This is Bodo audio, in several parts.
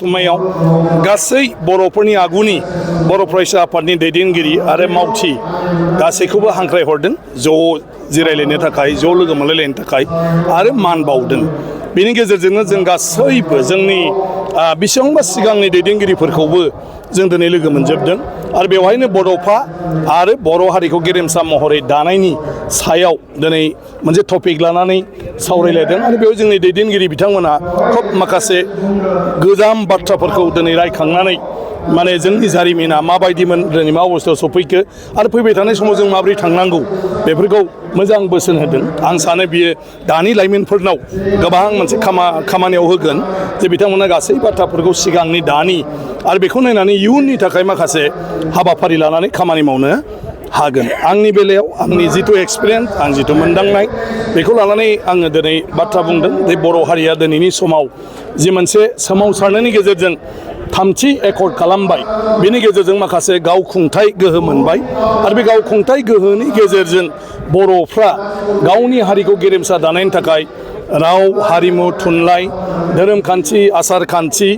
जथुम्मायाव गासै बर'फोरनि आगुनि बर' फरायसा आफादनि दैदेनगिरि आरो मावथि गासैखौबो हांख्रायहरदों ज' जिरायलायनो थाखाय ज' लोगो मोनलायलायनो थाखाय आरो मान बावदों। बेनि गेजेरजोंनो जों गासैबो जोंनि बेसेबांबा सिगांनि दैदेनगिरिफोरखौबो जों दिनै लोगो मोनजोबदों आरो बेवहायनो बड'फा आरो बर' हारिखौ गेरेमसा महरै दानायनि सायाव दिनै मोनसे टपिक लानानै सावरायलायदों आरो बेयाव जोंनि दैदेनगिरि बिथांमोना खोब माखासे गोजाम बाथ्राफोरखौ दिनै रायखांनानै माने जोंनि जारिमिना माबायदिमोन दिनै मा अबस्थायाव सफैखो आरो फैबाय थानाय समाव जों माबोरै थांनांगौ बेफोरखौ मोजां बोसोन होदों। आं सानो बियो दानि लाइमोनफोरनाव गोबां मोनसे खामानियाव होगोन जे बिथांमोना गासै बाथ्राफोरखौ सिगांनि दानि आरो बेखौ नायनानै इयुननि थाखाय माखासे हाबाफारि लानानै खामानि मावनो हागोन। आंनि बेलायाव आंनि जिथु एक्सपिरियेन्स आं जिथु मोनदांनाय बेखौ लानानै आङो दिनै बाथ्रा बुंदों जे बर' हारिया दिनैनि समाव जि मोनसे सोमावसारनायनि गेजेरजों थामथि एकर्ड खालामबाय बेनि गेजेरजों माखासे गावखुंथाय गोहो मोनबाय आरो बे गावखुंथाय गोहोनि गेजेरजों बर'फ्रा गावनि हारिखौ गेरेमसा दानायनि थाखाय राव हारिमु थुनलाइ धोरोमखान्थि आसार खान्थि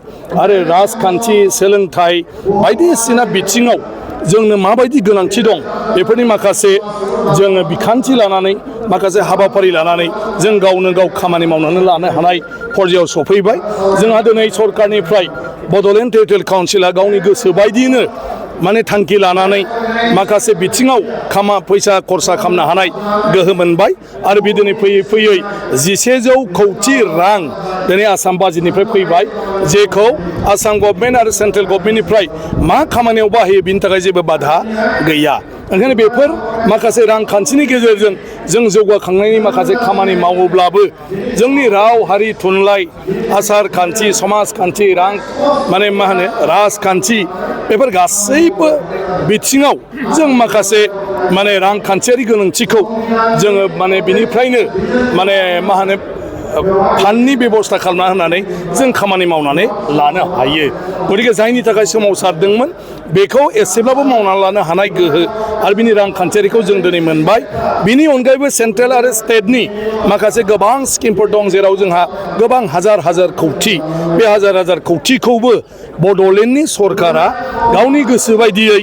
आरो राजखान्थि सोलोंथाइ बायदिसिना बिथिङाव जोंनो माबायदि गोनांथि दं बेफोरनि माखासे जोङो बिखान्थि लानानै माखासे हाबाफारि लानानै जों गावनो गाव खामानि मावनानै लानो हानाय पर्यायाव सफैबाय। जोंहा दिनै सरकारनिफ्राय बड'लेण्ड टेरिटरियेल काउन्सिला गावनि गोसो बायदियैनो माने थांखि लानानै माखासे बिथिङाव फैसा खरसा खालामनो हानाय गोहो मोनबाय आरो बे दिनै फैयै फैयै 1100 कौटि रां दिनै आसाम बाजेटनिफ्राय फैबाय जेखौ आसाम गभर्नमेन्ट आरो सेन्ट्रेल गभर्नमेन्टनिफ्राय मा खामानियाव बाहायो बिनि थाखाय जेबो बाधा गैया। ओंखायनो बेफोर माखासे रांखान्थिनि गेजेरजों जों जौगाखांनायनि माखासे खामानि मावोब्लाबो जोंनि राव हारि थुनलाइ आसार खान्थि समाजखान्थि माने मा होनो राजखान्थि बेफोर गासैबो बिथिङाव जों माखासे माने रांखान्थियारि गोनांथिखौ जोङो माने बिनिफ्रायनो माने मा होनो फान्डनि बेबस्था खालामना होनानै जों खामानि मावनानै लानो हायो। गतिके जायनि थाखाय सोमावसारदोंमोन बेखौ एसेब्लाबो मावनानै लानो हानाय गोहो आरो बिनि रांखान्थियारिखौ जों दिनै मोनबाय। बिनि अनगायैबो सेन्ट्रेल आरो स्टेटनि माखासे गोबां स्किमफोर दं जेराव जोंहा गोबां हाजार हाजार कौटि बे हाजार कौटिखौबो बड'लेण्डनि सरकारा गावनि गोसो बायदियै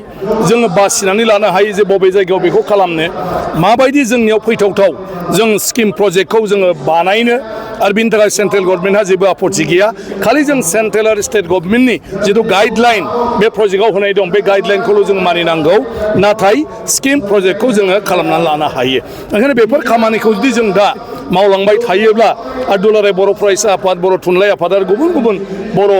जोङो बासिनानै लानो हायो जे बबे जायगायाव बेखौ खालामनो माबायदि जोंनियाव फैथावथाव जों स्किम प्रजेक्टखौ जोङो बानायनो आरो बिनि थाखाय सेन्ट्रेल गभर्नमेन्टहा जेबो आपत्ति गैया। खालि जों सेन्ट्रेल आरो स्टेट गभर्नमेन्टनि जिथु गाइडलाइन बे प्रजेक्टआव होनाय दं बे गाइडलाइनखौल' जों मानिनांगौ नाथाय स्किम प्रजेक्टखौ जोङो खालामनानै लानो हायो। ओंखायनो बेफोर खामानिखौ जुदि जों दा मावलांबाय थायोब्ला आरो दुलाराय बर' फरायसा आफाद बर' थुनलाइ आफाद आरो गुबुन गुबुन बर'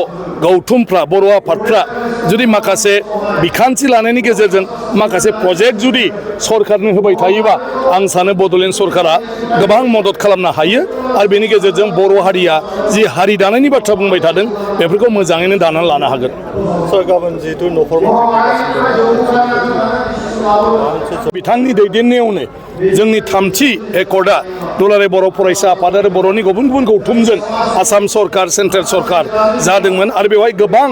गौथुमफ्रा बर' आफादफ्रा जुदि माखासे बिखान्थि लानायनि गेजेरजों माखासे प्रजेक्ट जुदि सरकारनो होबाय थायोबा आं सानो बड'लेण्ड सरकारा गोबां मदद खालामनो हायो आरो बेनि गेजेरजों बर' हारिया जि हारि दानायनि बाथ्रा बुंबाय थादों बेफोरखौ मोजाङैनो दानानै लानो हागोन। गाबोन जिहेतु न'खर बिथांनि दैदेननायावनो जोंनि थामथि एकर्डआ दुलाराय बर' फरायसा आफाद आरो बर'नि गुबुन गुबुन गौथुमजों आसाम सरकार सेन्ट्रेल सरकार जादोंमोन आरो बेवहाय गोबां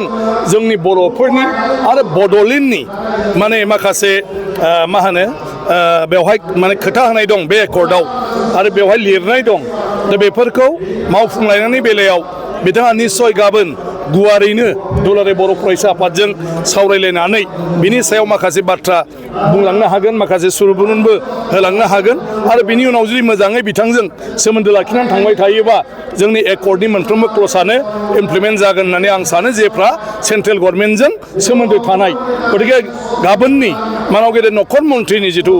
जोंनि बर'फोरनि आरो बड'लेण्डनि माने माखासे मा होनो बेवहाय माने खोथा होनाय दं बे एकर्डआव आरो बेवहाय लिरनाय दं दा बेफोरखौ मावफुंलायनायनि बेलायाव बिथाङा निस्सय गाबोन गुवारैनो दुलाराय बर' फरायसा आफादजों सावरायलायनानै बिनि सायाव माखासे बाथ्रा बुंलांनो हागोन माखासे सुबुरुनबो होलांनो हागोन आरो बिनि उनाव जुदि मोजाङै बिथांजों सोमोन्दो लाखिनानै थांबाय थायोबा जोंनि एकर्डनि मोनफ्रोमबो क्लजआनो इमप्लिमेन्ट जागोन होननानै आं सानो जेफ्रा सेन्ट्रेल गभर्नमेन्टजों सोमोन्दो थानाय। गतिके गाबोननि मानाव गेदेर नखर मन्थ्रिनि जिथु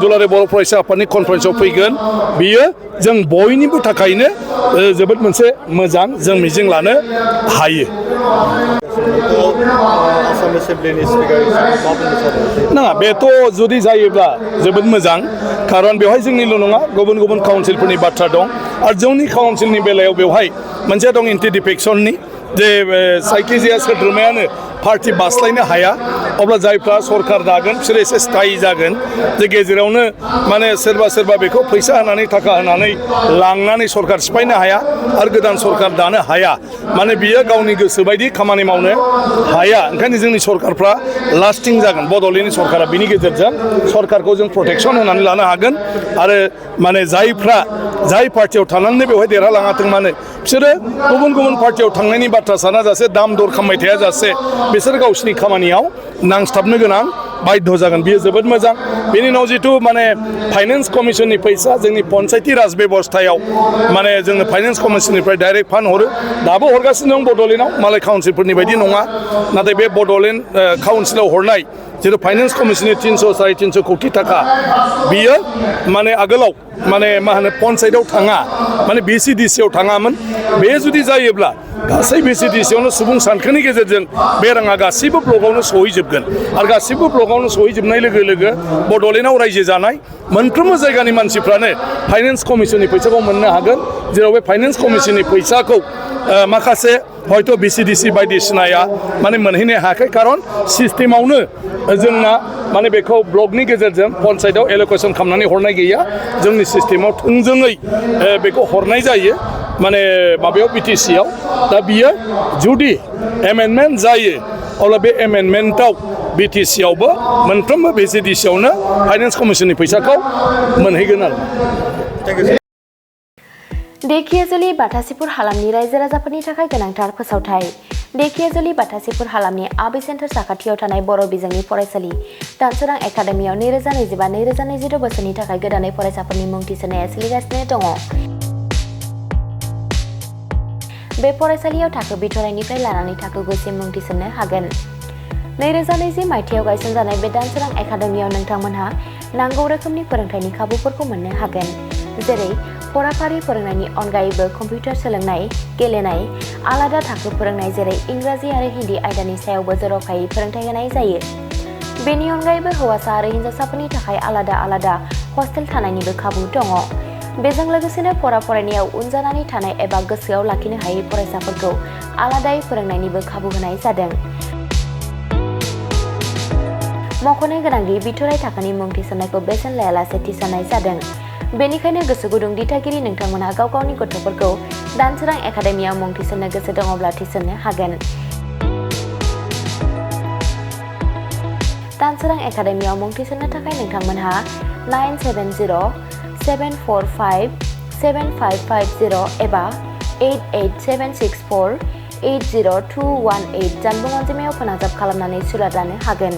दुलाराय बर' फरायसा आफादनि कनफारेन्सआव फैगोन बियो जों बयनिबो थाखायनो जोबोद मोनसे मोजां जों मिजिं लानो हायो। नङा बेथ' जुदि जायोब्ला जोबोद मोजां खारन बेवहाय जोंनिल' नङा गुबुन गुबुन काउन्सिलफोरनि बाथ्रा दं आरो जोंनि काउन्सिलनि बेलायाव बेवहाय मोनसे दं एन्टि डिफेक्सननि जे जायखिजाया सोद्रोमायानो पार्टी बास्लायनो हाया अब्ला जायफ्रा सरकार दागोन बिसोरो एसे स्थायी जागोन जे गेजेरावनो माने सोरबा बेखौ फैसा होनानै थाखा होनानै लांनानै सरकार सिफायनो हाया आरो गोदान सरकार दानो हाया माने बियो गावनि गोसो बायदि खामानि मावनो हाया ओंखायनो जोंनि सरकारफ्रा लास्टिं जागोन बड'लेण्डनि सरकारा बिनि गेजेरजों सरकारखौ जों प्रटेक्सन होनानै लानो हागोन आरो माने जाय पार्टियाव थानानै बेवहाय देरहालाङाथों मानो बिसोरो गुबुन पार्टियाव थांनायनि बाथ्रा साना जासे दाम दर खालामबाय थाया जासे बिसोर गावसिनि खामानियाव नांस्थाबनो गोनां बाध्य जागोन बियो जोबोद मोजां बेनि उनाव जिथु माने फाइनेन्स कमिसननि फैसा जोंनि पन्सायती राज बेबस्थायाव माने जोंनो फाइनेन्स कमिसननिफ्राय डाइरेक्ट फान्ड हरो दाबो हरगासिनो दं बड'लेण्डआव मालाय काउन्सिलफोरनि बायदि नङा नाथाय बे बड'लेण्ड काउन्सिलाव हरनाय जिथु फाइनेन्स कमिसननि 300-350 कौटि थाखा बियो माने आगोलाव माने मा होनो पन्सायतआव थाङा माने BCDC आव थाङामोन बे जुदि जायोब्ला गासै BCDC आवनो सुबुं सानखोनि गेजेरजों बे राङा गासैबो ब्लकआवनो सहैजोबगोन आरो गासैबो ब्लकआवनो सहैजोबनाय लोगो लोगो बड'लेण्डआव रायजो जानाय मोनफ्रोमबो जायगानि मानसिफ्रानो फाइनेन्स कमिसननि फैसाखौ मोननो हागोन जेराव बे फाइनेन्स कमिसननि फैसाखौ माखासे हयथ' BCDC बायदिसिनाया माने मोनहैनो हायाखै खारन सिस्टेमावनो जोंना माने बेखौ ब्लकनि गेजेरजों पन्सायतआव एल'केसन खालामनानै हरनाय गैया जोंनि सिस्टेमाव थोंजोङै बेखौ हरनाय जायो माने माबायाव BTC आव दा बियो जुदि एमेन्डमेन्ट जायो अब्ला बे एमेन्डमेन्टआव BTC आवबो मोनफ्रोमबो BCDC आवनो फाइनेन्स कमिसननि फैसाखौ मोनहैगोन आरो धेकियाजुलि बाथासिपुर हालामनि रायजो राजाफोरनि थाखाय गोनांथार फोसावथाय धेकियाजुलि बाथासिपुर हालामनि आबै सेन्टार साखाथियाव थानाय बर' बिजोंनि फरायसालि दानसोरां एकाडेमियाव 2025-2026 बोसोरनि थाखाय गोदानै फरायसाफोरनि मुं थिसननाया सोलिगासिनो दङ। बे फरायसालियाव थाखो बिथराइनिफ्राय लानानै थाखो 9सिम मुं थिसननो हागोन। 2020 मायथाइयाव गायसनजानाय बे दानसोरां एकाडेमियाव नोंथांमोनहा नांगौ रोखोमनि फोरोंथायनि खाबुफोरखौ मोननो हागोन जेरै फराफारि फोरोंनायनि अनगायैबो कम्पिउटार सोलोंनाय गेलेनाय आलादा थाखो फोरोंनाय जेरै इंराजि आरो हिन्दी आयदानि सायावबो जर'खायै फोरोंथाय होनाय जायो। बेनि अनगायैबो हौवासा आरो हिन्जावसाफोरनि थाखाय आलादा हस्टेल थानायनिबो खाबु दङ। बेजों लोगोसेनो फरायनायाव उन जानानै थानाय एबा गोसोआव लाखिनो हायै फरायसाफोरखौ आलादायै फोरोंनायनिबो खाबु होनाय जादों। मख'नो गोनांदि बिथराइ थाखोनि मुं थिसननायखौ बेसेन लायालासे थिसननाय जादों। बेनिखायनो गोसो गुदुं दिथागिरि नोंथांमोनहा गाव गावनि गथ'फोरखौ दानसोरां एकाडेमियाव मुं थिसननो गोसो दङब्ला थिसननो हागोन। दानसोरां एकाडेमियाव मुं थिसननो थाखाय नोंथांमोनहा 9704457550 एबा 88764802118 जानबुं अनजिमायाव फोनांजाब खालामनानै सुलाद लानो हागोन।